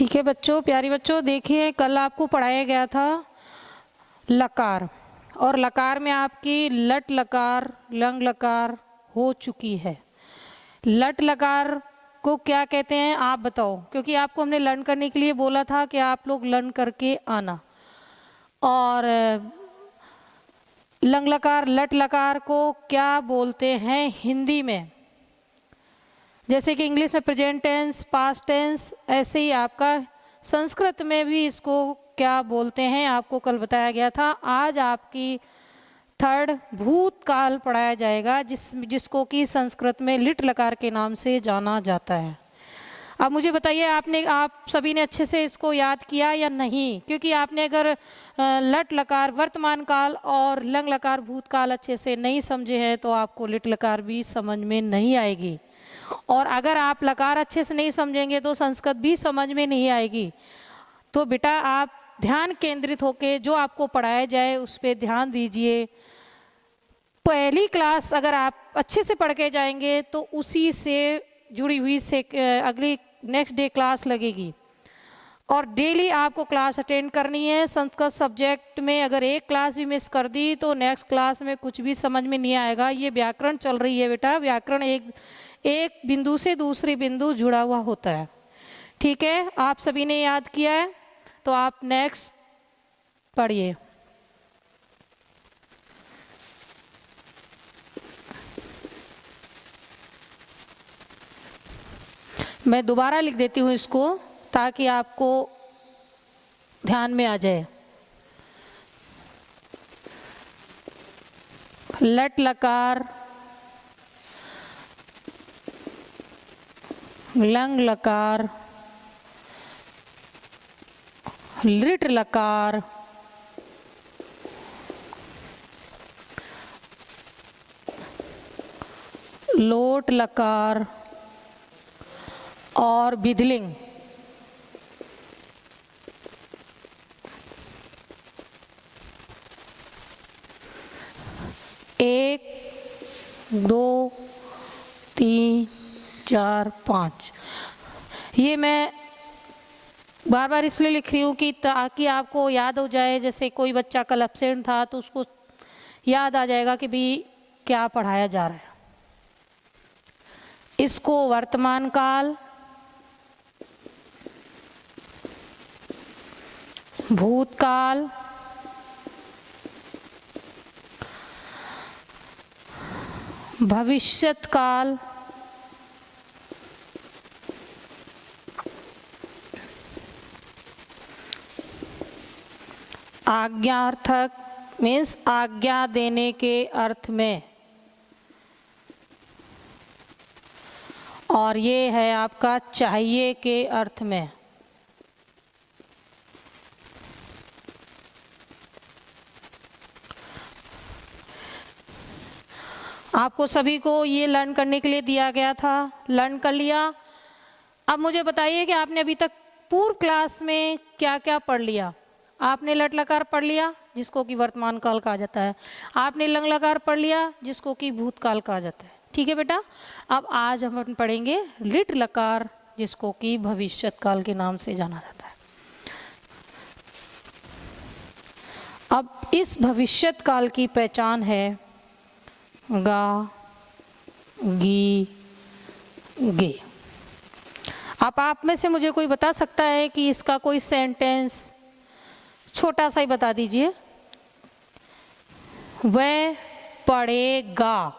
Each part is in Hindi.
ठीक है बच्चों, प्यारी बच्चों, देखिए कल आपको पढ़ाया गया था लकार, और लकार में आपकी लट लकार लंग लकार हो चुकी है। लट लकार को क्या कहते हैं आप बताओ, क्योंकि आपको हमने लर्न करने के लिए बोला था कि आप लोग लर्न करके आना। और लंग लकार लट लकार को क्या बोलते हैं हिंदी में? जैसे कि इंग्लिश में प्रेजेंट टेंस, पास्ट टेंस, ऐसे ही आपका संस्कृत में भी इसको क्या बोलते हैं आपको कल बताया गया था। आज आपकी थर्ड भूतकाल पढ़ाया जाएगा, जिसको कि संस्कृत में लिट लकार के नाम से जाना जाता है। अब मुझे बताइए, आप सभी ने अच्छे से इसको याद किया या नहीं? क्योंकि आपने अगर लट लकार वर्तमान काल और लंग लकार भूतकाल अच्छे से नहीं समझे हैं तो आपको लिट लकार भी समझ में नहीं आएगी, और अगर आप लकार अच्छे से नहीं समझेंगे तो संस्कृत भी समझ में नहीं आएगी। तो बेटा आप ध्यान केंद्रित होके जो आपको पढ़ाया जाए उस पर ध्यान दीजिए। पहली क्लास अगर आप अच्छे से पढ़ के जाएंगे तो उसी से जुड़ी हुई से अगली नेक्स्ट डे क्लास लगेगी, और डेली आपको क्लास अटेंड करनी है। संस्कृत सब्जेक्ट में अगर एक क्लास भी मिस कर दी तो नेक्स्ट क्लास में कुछ भी समझ में नहीं आएगा। ये व्याकरण चल रही है बेटा, व्याकरण एक बिंदु से दूसरी बिंदु जुड़ा हुआ होता है। ठीक है, आप सभी ने याद किया है तो आप नेक्स्ट पढ़िए। मैं दोबारा लिख देती हूँ इसको ताकि आपको ध्यान में आ जाए। लट लकार लंग लकार लिट लकार लोट लकार और बिधलिंग। एक, दो, तीन, चार, पाँच। ये मैं बार बार इसलिए लिख रही हूँ कि ताकि आपको याद हो जाए। जैसे कोई बच्चा कल एब्सेंट था तो उसको याद आ जाएगा कि भाई क्या पढ़ाया जा रहा है। इसको वर्तमान काल, भूतकाल, भविष्यत काल, आज्ञार्थक मीन्स आज्ञा देने के अर्थ में, और ये है आपका चाहिए के अर्थ में। आपको सभी को ये लर्न करने के लिए दिया गया था, लर्न कर लिया। अब मुझे बताइए कि आपने अभी तक पूर्व क्लास में क्या क्या पढ़ लिया। आपने लट लकार पढ़ लिया जिसको कि वर्तमान काल कहा जाता है, आपने लंग लकार पढ़ लिया जिसको कि भूतकाल कहा जाता है। ठीक है बेटा, अब आज हम पढ़ेंगे लिट लकार जिसको कि भविष्यत काल के नाम से जाना जाता है। अब इस भविष्यत काल की पहचान है गा, गी, गे। अब आप में से मुझे कोई बता सकता है कि इसका कोई सेंटेंस छोटा सा ही बता दीजिए। वह पढ़ेगा,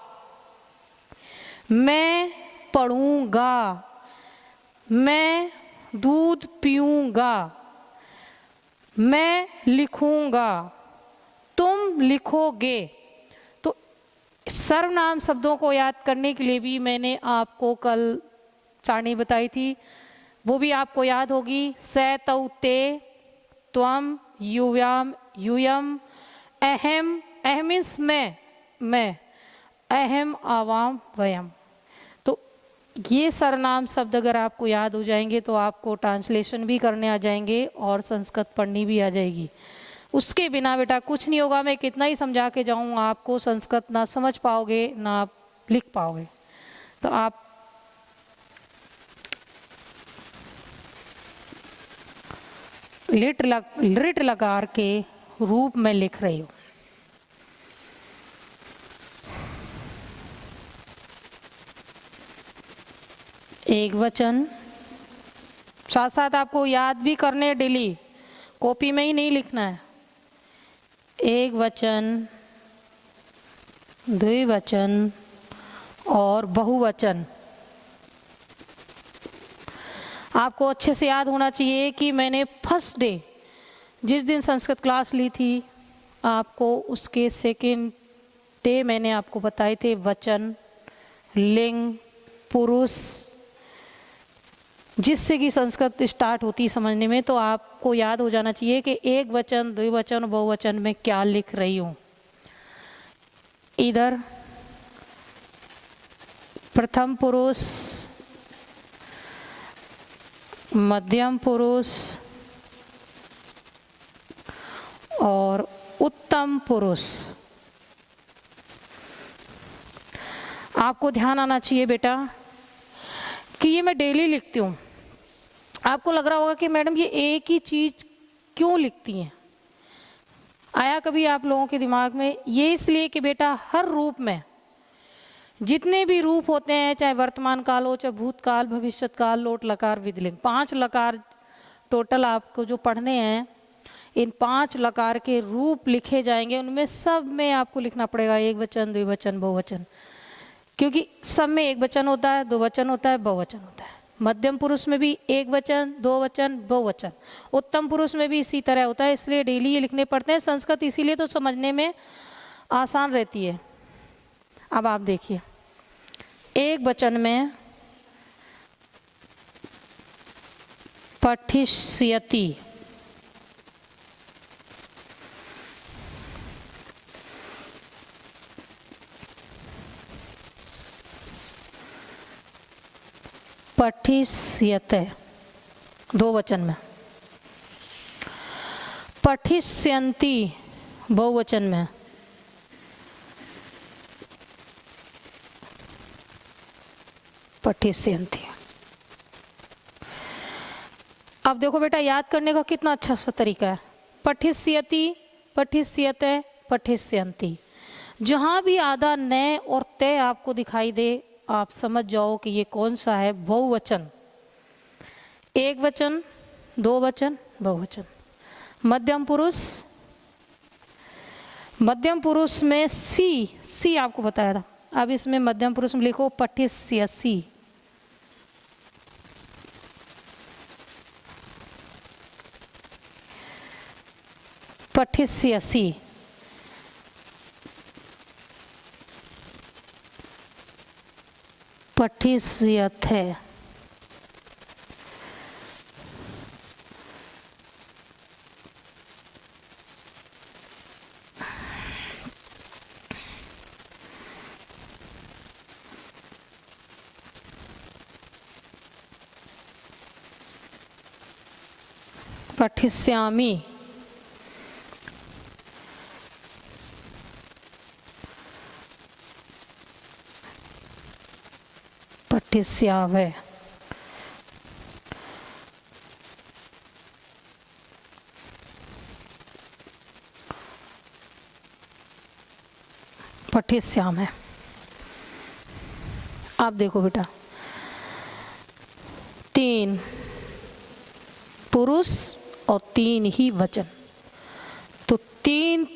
मैं पढ़ूंगा, मैं दूध पीऊंगा, मैं लिखूंगा, तुम लिखोगे। तो सर्वनाम शब्दों को याद करने के लिए भी मैंने आपको कल सारणी बताई थी, वो भी आपको याद होगी। से, तौ, ते, त्वम, युव्याम, यूयम, अहम, अहम मीन्स मैं, अहम, आवाम, वयम। तो ये सर्वनाम शब्द अगर आपको याद हो जाएंगे तो आपको ट्रांसलेशन भी करने आ जाएंगे और संस्कृत पढ़नी भी आ जाएगी। उसके बिना बेटा कुछ नहीं होगा। मैं कितना ही समझा के जाऊं, आपको संस्कृत ना समझ पाओगे ना आप लिख पाओगे। तो आप लिट लकार के रूप में लिख रही हूं। एक वचन, साथ साथ आपको याद भी करने डेली, कॉपी में ही नहीं लिखना है। एक वचन, द्विवचन और बहुवचन। आपको अच्छे से याद होना चाहिए कि मैंने फर्स्ट डे जिस दिन संस्कृत क्लास ली थी, आपको उसके सेकेंड डे मैंने आपको बताए थे वचन, लिंग, पुरुष, जिससे कि संस्कृत स्टार्ट होती समझने में। तो आपको याद हो जाना चाहिए कि एक वचन, द्विवचन और बहुवचन में क्या लिख रही हूं। इधर प्रथम पुरुष, मध्यम पुरुष और उत्तम पुरुष। आपको ध्यान आना चाहिए बेटा कि ये मैं डेली लिखती हूं। आपको लग रहा होगा कि मैडम ये एक ही चीज क्यों लिखती हैं? आया कभी आप लोगों के दिमाग में? ये इसलिए कि बेटा हर रूप में जितने भी रूप होते हैं, चाहे वर्तमान काल हो, चाहे भूतकाल, भविष्यत काल, लोट लकार, विधिलिंग, 5 लकार टोटल आपको जो पढ़ने हैं, इन 5 लकार के रूप लिखे जाएंगे। उनमें सब में आपको लिखना पड़ेगा एक वचन, द्विवचन, बहुवचन, क्योंकि सब में एक वचन होता है, दो वचन होता है, बहुवचन होता है। मध्यम पुरुष में भी एक वचन, दो वचन, बहुवचन। उत्तम पुरुष में भी इसी तरह होता है, इसलिए डेली ये लिखने पड़ते हैं। संस्कृत इसीलिए तो समझने में आसान रहती है। अब आप देखिए, एक वचन में पठिष्यति, पठिष्यते दो वचन में, पठिष्यन्ति बहुवचन में, पठिष्यन्ति। अब देखो बेटा, याद करने का कितना अच्छा सा तरीका है। पठिष्यति, पठिष्यते, पठिष्यन्ति। जहां भी आधा न और ते आपको दिखाई दे, आप समझ जाओ कि ये कौन सा है, बहुवचन। एक वचन, दो वचन, बहुवचन। मध्यम पुरुष, मध्यम पुरुष में सी आपको बताया था। अब इसमें मध्यम पुरुष में लिखो पठिष्यसि। पठिष्यसि। पठिष्यते। पठिष्यामि। पठिष्यावे। पठिष्यामि। आप देखो बेटा, 3 पुरुष और 3 ही वचन, तो 3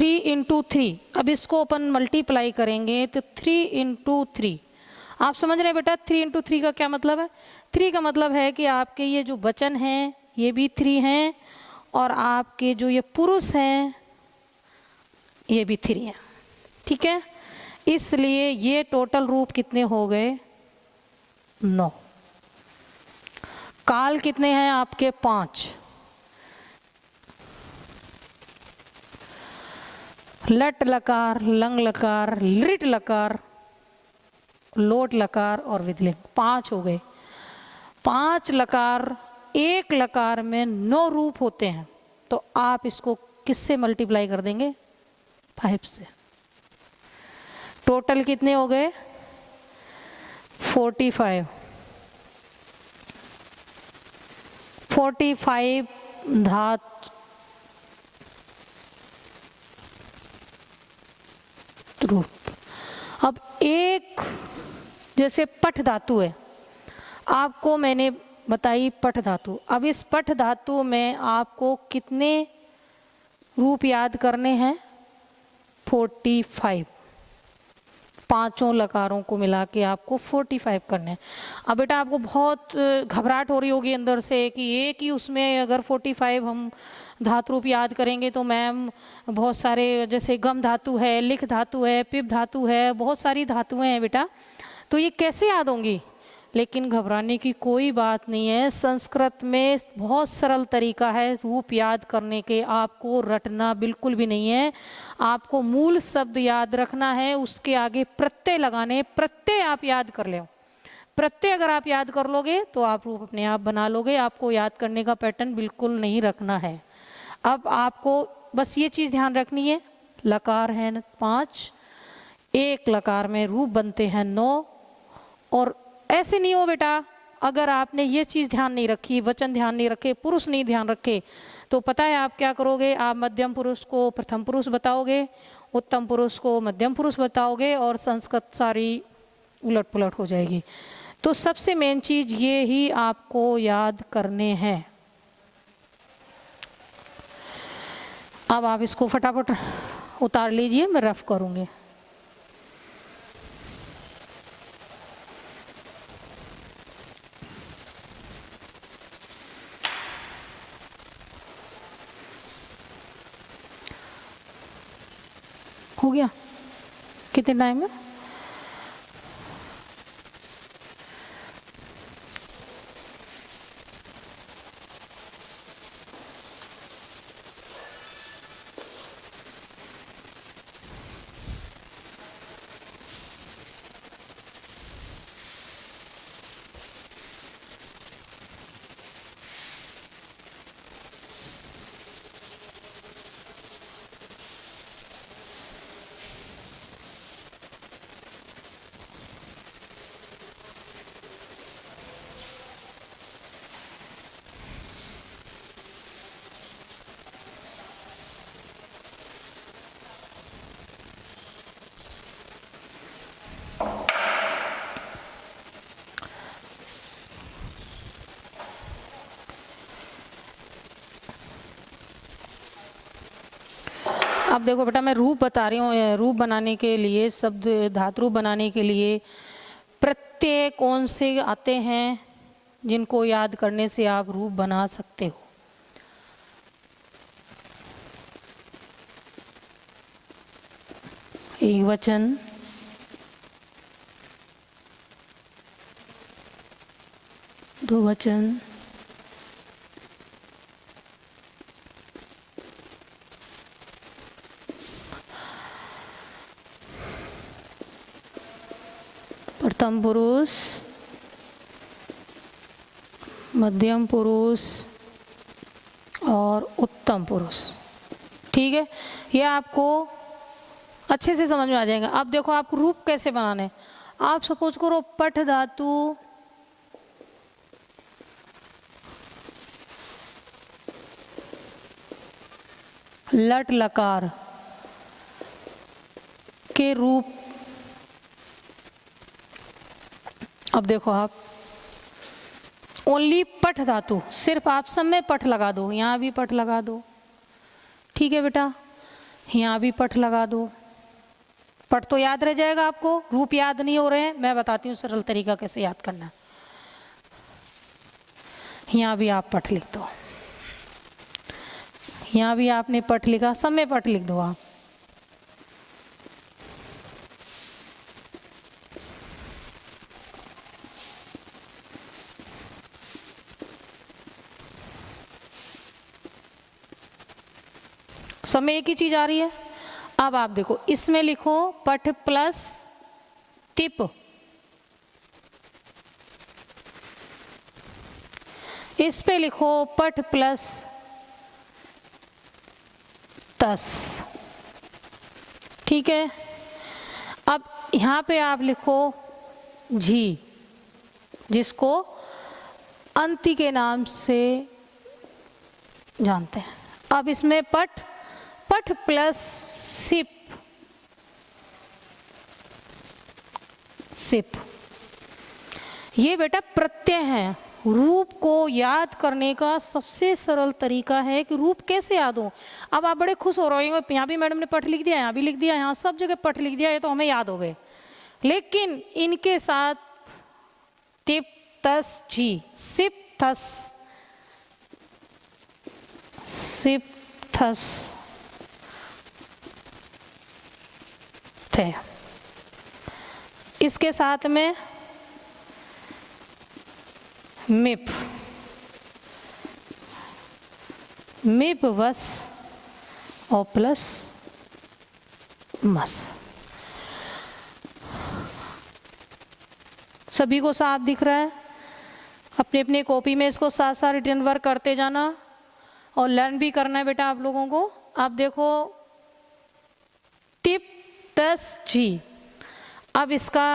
इंटू 3। अब इसको अपन मल्टीप्लाई करेंगे तो 3 इंटू 3। आप समझ रहे हैं बेटा 3 इंटू 3 का क्या मतलब है? 3 का मतलब है कि आपके ये जो वचन हैं ये भी 3 हैं, और आपके जो ये पुरुष हैं ये भी 3 हैं। ठीक है, इसलिए ये टोटल रूप कितने हो गए? 9। काल कितने हैं आपके? 5। लट लकार, लंग लकार, लिट लकार, लोट लकार और विधिलिंग, 5 हो गए। 5 लकार, एक लकार में 9 रूप होते हैं, तो आप इसको किससे मल्टीप्लाई कर देंगे? 5 से। टोटल कितने हो गए? 45। 45 धातु। अब एक जैसे पठ धातु है, आपको मैंने बताई पठ धातु। अब इस पठ धातु में आपको कितने रूप याद करने हैं? 45। पांचों लकारों को मिला के आपको 45 करने हैं। अब बेटा आपको बहुत घबराहट हो रही होगी अंदर से कि एक ही उसमें अगर 45 हम धातु रूप याद करेंगे तो मैम बहुत सारे, जैसे गम धातु है, लिख धातु है, पिप धातु है, बहुत सारी धातुएं हैं बेटा, तो ये कैसे याद होंगी? लेकिन घबराने की कोई बात नहीं है। संस्कृत में बहुत सरल तरीका है रूप याद करने के, आपको रटना बिल्कुल भी नहीं है। आपको मूल शब्द याद रखना है, उसके आगे प्रत्यय लगाने, प्रत्यय आप याद कर ले। प्रत्यय अगर आप याद कर लोगे तो आप रूप अपने आप बना लोगे। आपको याद करने का पैटर्न बिल्कुल नहीं रखना है। अब आपको बस ये चीज ध्यान रखनी है, लकार है 5, एक लकार में रूप बनते हैं 9। और ऐसे नहीं हो बेटा, अगर आपने ये चीज ध्यान नहीं रखी, वचन ध्यान नहीं रखे, पुरुष नहीं ध्यान रखे, तो पता है आप क्या करोगे? आप मध्यम पुरुष को प्रथम पुरुष बताओगे, उत्तम पुरुष को मध्यम पुरुष बताओगे, और संस्कृत सारी उलट पुलट हो जाएगी। तो सबसे मेन चीज ये ही आपको याद करने हैं। अब आप इसको फटाफट उतार लीजिए, मैं रफ करूंगी। हो गया? कितने टाइम में? अब देखो बेटा, मैं रूप बता रही हूँ। रूप बनाने के लिए, शब्द धातु रूप बनाने के लिए प्रत्यय कौन से आते हैं जिनको याद करने से आप रूप बना सकते हो? एक वचन, दो वचन, प्रथम पुरुष, मध्यम पुरुष और उत्तम पुरुष। ठीक है, ये आपको अच्छे से समझ में आ जाएगा। अब देखो आपको रूप कैसे बनाने। आप सपोज करो पठ धातु लट लकार के रूप। अब देखो आप ओनली पठ धातु, सिर्फ आप सब में पठ लगा दो, यहां भी पठ लगा दो। ठीक है बेटा, यहां भी पठ लगा दो। पठ तो याद रह जाएगा आपको, रूप याद नहीं हो रहे हैं। मैं बताती हूँ सरल तरीका कैसे याद करना। यहां भी आप पठ लिख दो, यहां भी आपने पठ लिखा, सब में पठ लिख दो आप। सब में एक ही चीज आ रही है। अब आप देखो, इसमें लिखो पठ प्लस टिप, इस पे लिखो पठ प्लस तस। ठीक है, अब यहां पे आप लिखो झी, जिसको अंति के नाम से जानते हैं। अब इसमें पट, पट प्लस सिप, सिप, ये बेटा प्रत्यय है। रूप को याद करने का सबसे सरल तरीका है कि रूप कैसे याद हो। अब आप बड़े खुश हो रहे हो, यहाँ भी मैडम ने पट लिख दिया, यहाँ भी लिख दिया, यहाँ सब जगह पट लिख दिया, ये तो हमें याद हो गए। लेकिन इनके साथ तिप तस जी, सिप थस, सिप थस थे, इसके साथ में मिप, मिप वस और प्लस मस। सभी को साफ दिख रहा है? अपने अपने कॉपी में इसको साथ साथ रिटर्न वर्क करते जाना और लर्न भी करना है बेटा आप लोगों को। आप देखो टिप तस जी, अब इसका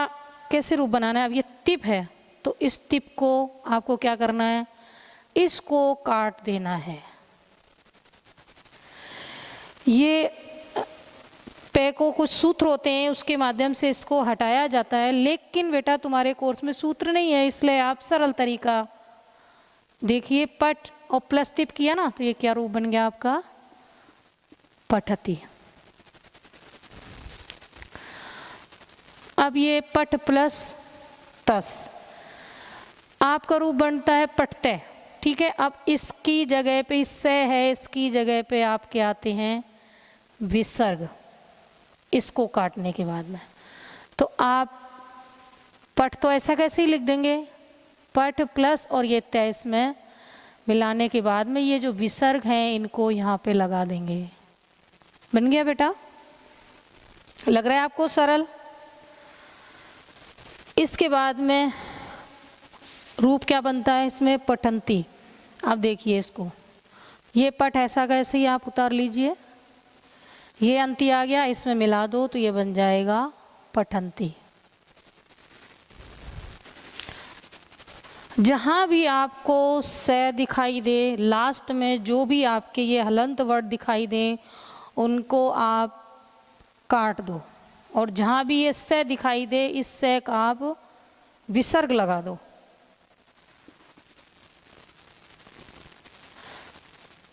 कैसे रूप बनाना है। अब ये टिप है तो इस टिप को आपको क्या करना है, इसको काट देना है। ये पे को कुछ सूत्र होते हैं उसके माध्यम से इसको हटाया जाता है, लेकिन बेटा तुम्हारे कोर्स में सूत्र नहीं है, इसलिए आप सरल तरीका देखिए। पट और प्लस टिप किया ना तो ये क्या रूप बन गया आपका, पठती। अब ये पट प्लस तस, आपका रूप बनता है पटते। ठीक है, अब इसकी जगह पे इससे है, इसकी जगह पे आपके आते हैं विसर्ग, इसको काटने के बाद में। तो आप पट तो ऐसा कैसे ही लिख देंगे, पट प्लस और ये तेईस में मिलाने के बाद में ये जो विसर्ग हैं इनको यहाँ पे लगा देंगे। बन गया बेटा? लग रहा है आपको सरल? इसके बाद में रूप क्या बनता है इसमें, पठंती। आप देखिए इसको, ये पट ऐसा कैसे ही आप उतार लीजिए, ये अंती आ गया, इसमें मिला दो तो ये बन जाएगा पठंती। जहां भी आपको से दिखाई दे, लास्ट में जो भी आपके ये हलंत वर्ड दिखाई दे उनको आप काट दो, और जहां भी ये से दिखाई दे इस से का आप विसर्ग लगा दो।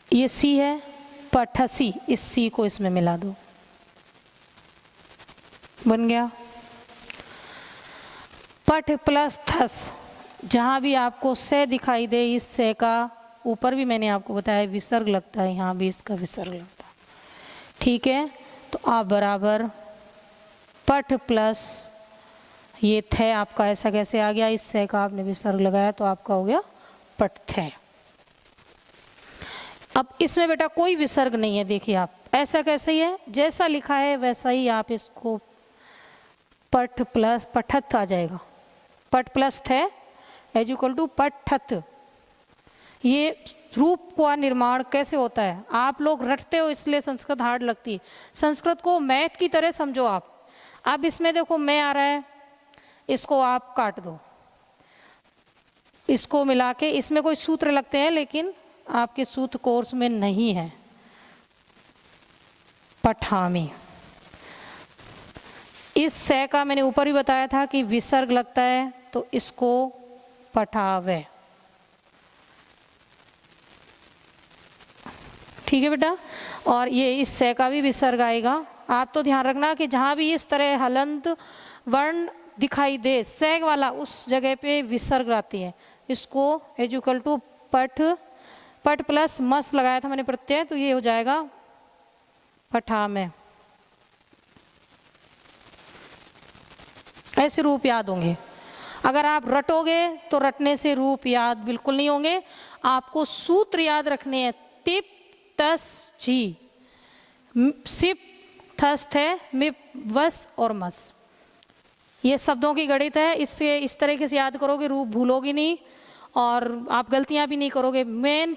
ये सी है, पठसी, इस सी को इसमें मिला दो, बन गया पठ प्लस थस। जहां भी आपको से दिखाई दे इस से का ऊपर भी मैंने आपको बताया विसर्ग लगता है, यहां भी इसका विसर्ग लगता है। ठीक है, तो आप बराबर पठ प्लस ये थे आपका ऐसा कैसे आ गया, इस से का आपने विसर्ग लगाया तो आपका हो गया पठ थे। अब इसमें बेटा कोई विसर्ग नहीं है, देखिए आप ऐसा कैसे ही है, जैसा लिखा है वैसा ही आप इसको पठ प्लस पठत आ जाएगा। पठ प्लस थे एज इक्वल टू पठत। ये रूप का निर्माण कैसे होता है, आप लोग रटते हो इसलिए संस्कृत हार्ड लगती है। संस्कृत को मैथ की तरह समझो आप। अब इसमें देखो मैं आ रहा है, इसको आप काट दो, इसको मिला के, इसमें कोई सूत्र लगते हैं लेकिन आपके सूत्र कोर्स में नहीं है। पठामी, इस से का मैंने ऊपर ही बताया था कि विसर्ग लगता है तो इसको पठावे। ठीक है बेटा, और ये इस से का भी विसर्ग आएगा। आप तो ध्यान रखना कि जहां भी इस तरह हलंत वर्ण दिखाई दे से वाला उस जगह पे विसर्ग आती है। इसको एज इक्वल टू पठ, पट प्लस मस लगाया था मैंने प्रत्यय, तो ये हो जाएगा पठा में। ऐसे रूप याद होंगे। अगर आप रटोगे तो रटने से रूप याद बिल्कुल नहीं होंगे, आपको सूत्र याद रखने हैं। तिप तस जी, सिप थस थे, मिप वस और मस, ये शब्दों की गणित है। इससे इस तरीके से याद करोगे रूप भूलोगी नहीं और आप गलतियां भी नहीं करोगे। मेन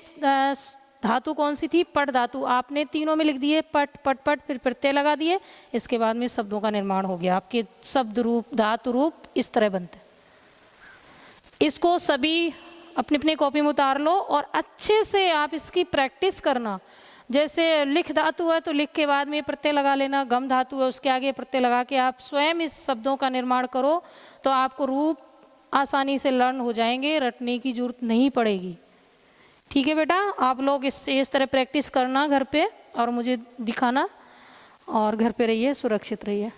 धातु कौन सी थी, पट धातु, आपने तीनों में लिख दिए पट पट पट, फिर प्रत्यय लगा दिए, इसके बाद में शब्दों का निर्माण हो गया। आपके शब्द रूप धातु रूप इस तरह बनते हैं। इसको सभी अपनी अपनी कॉपी में उतार लो और अच्छे से आप इसकी प्रैक्टिस करना। जैसे लिख धातु है तो लिख के बाद में प्रत्यय लगा लेना, गम धातु है उसके आगे प्रत्यय लगा के आप स्वयं इस शब्दों का निर्माण करो तो आपको रूप आसानी से लर्न हो जाएंगे, रटने की जरूरत नहीं पड़ेगी। ठीक है बेटा, आप लोग इस तरह प्रैक्टिस करना घर पे और मुझे दिखाना, और घर पे रहिए, सुरक्षित रहिए।